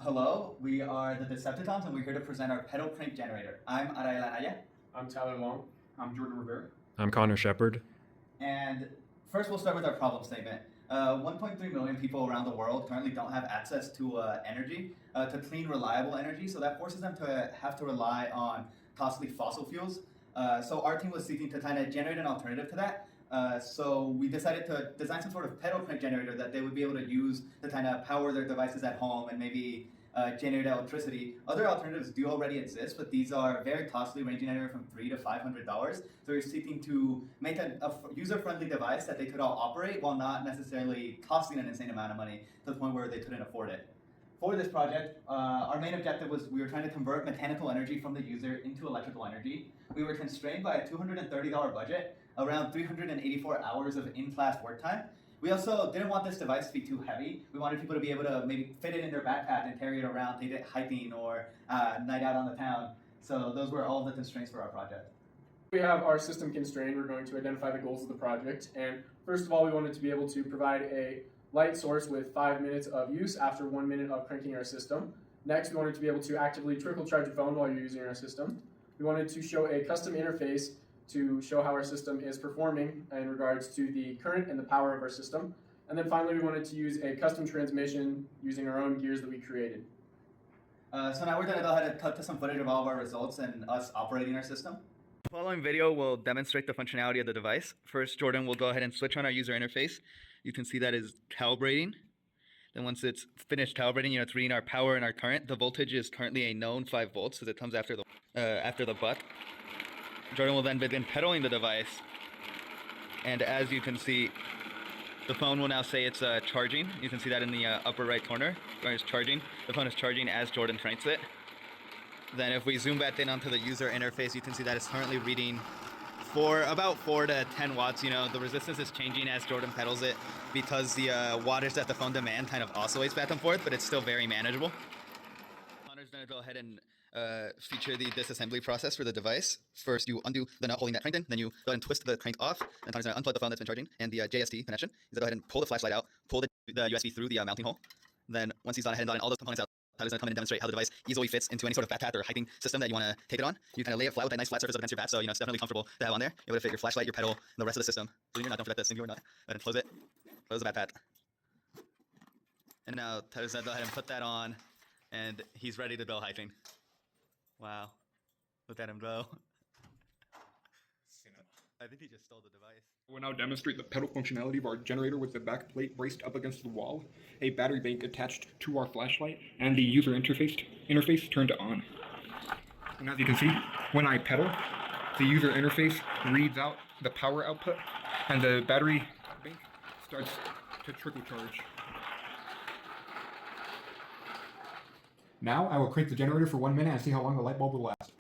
Hello, we are the Decepticons and we're here to present our pedal crank generator. I'm Arael Anaya. I'm Tyler Long. I'm Jordan Rivera. I'm Connor Shepard. And first we'll start with our problem statement. 1.3 million people around the world currently don't have access to energy, to clean, reliable energy, so that forces them to have to rely on costly fossil fuels. So our team was seeking to kind of generate an alternative to that. So we decided to design some sort of pedal crank generator that they would be able to use to kind of power their devices at home and maybe generate electricity. Other alternatives do already exist, but these are very costly, ranging anywhere from $300 to $500. So we're seeking to make a user-friendly device that they could all operate while not necessarily costing an insane amount of money to the point where they couldn't afford it. For this project, our main objective was we were trying to convert mechanical energy from the user into electrical energy. We were constrained by a $230 budget, around 384 hours of in-class work time. We also didn't want this device to be too heavy. We wanted people to be able to maybe fit it in their backpack and carry it around, take it hiking or night out on the town. So those were all the constraints for our project. We have our system constrained. We're going to identify the goals of the project. And first of all, we wanted to be able to provide a light source with 5 minutes of use after 1 minute of cranking our system. Next, we wanted to be able to actively trickle charge your phone while you're using our system. We wanted to show a custom interface to show how our system is performing in regards to the current and the power of our system. And then finally, we wanted to use a custom transmission using our own gears that we created. So now we're going to go ahead and cut to some footage of all of our results and us operating our system. The following video will demonstrate the functionality of the device. First, Jordan will go ahead and switch on our user interface. You can see that is calibrating. Then once it's finished calibrating, it's reading our power and our current. The voltage is currently a known 5 volts, so it comes after the butt. Jordan will then begin pedaling the device, and as you can see, the phone will now say it's charging. You can see that in the upper right corner, where it's charging. The phone is charging as Jordan cranks it. Then if we zoom back in onto the user interface, you can see that it's currently reading for about 4 to 10 watts. The resistance is changing as Jordan pedals it because the wattage that the phone demand kind of oscillates back and forth, but it's still very manageable. Connor's gonna go ahead and feature the disassembly process for the device. First, you undo the nut holding that crank in, then you go ahead and twist the crank off, and Connor's gonna unplug the phone that's been charging and the JST connection. He's gonna go ahead and pull the flashlight out, pull the USB through the mounting hole. Then once he's gone ahead and gotten all those components out, Tyler's gonna come in and demonstrate how the device easily fits into any sort of backpack or hiking system that you want to take it on. You kind of lay it flat with a nice flat surface up against your back, so it's definitely comfortable to have on there. You're able to fit your flashlight, your pedal, and the rest of the system. Believe it or not, don't forget this. If you're not, go ahead and close it. Close the backpack. And now Tyler's gonna go ahead and put that on, and he's ready to go hiking. Wow. Look at him go. I think he just stole the device. We'll now demonstrate the pedal functionality of our generator with the back plate braced up against the wall, a battery bank attached to our flashlight, and the user interface turned on. And as you can see, when I pedal, the user interface reads out the power output, and the battery bank starts to trickle charge. Now I will crank the generator for 1 minute and see how long the light bulb will last.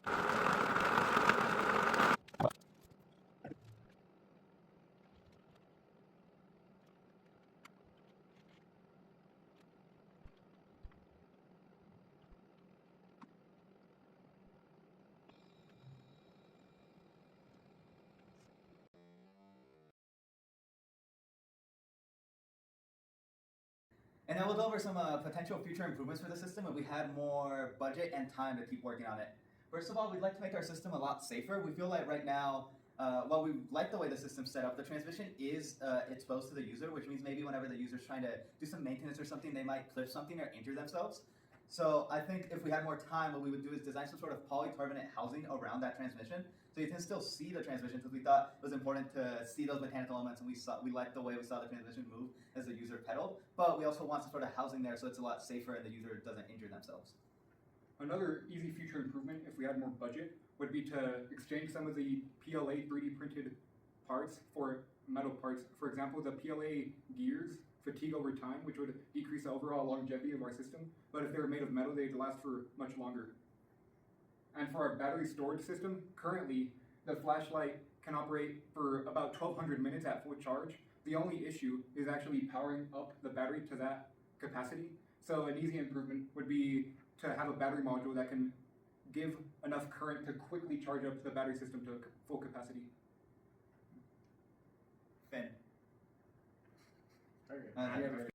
And then we'll go over some potential future improvements for the system if we had more budget and time to keep working on it. First of all, we'd like to make our system a lot safer. We feel like right now, while we like the way the system's set up, the transmission is exposed to the user, which means maybe whenever the user's trying to do some maintenance or something, they might clip something or injure themselves. So I think if we had more time, what we would do is design some sort of polycarbonate housing around that transmission, so you can still see the transmission, because we thought it was important to see those mechanical elements, and we liked the way we saw the transmission move as the user pedaled, but we also want some sort of housing there so it's a lot safer and the user doesn't injure themselves. Another easy future improvement, if we had more budget, would be to exchange some of the PLA 3D printed parts for metal parts. For example, the PLA gears fatigue over time, which would decrease the overall longevity of our system, but if they were made of metal, they'd last for much longer. And for our battery storage system, currently the flashlight can operate for about 1200 minutes at full charge. The only issue is actually powering up the battery to that capacity. So an easy improvement would be to have a battery module that can give enough current to quickly charge up the battery system to full capacity. Finn. Okay.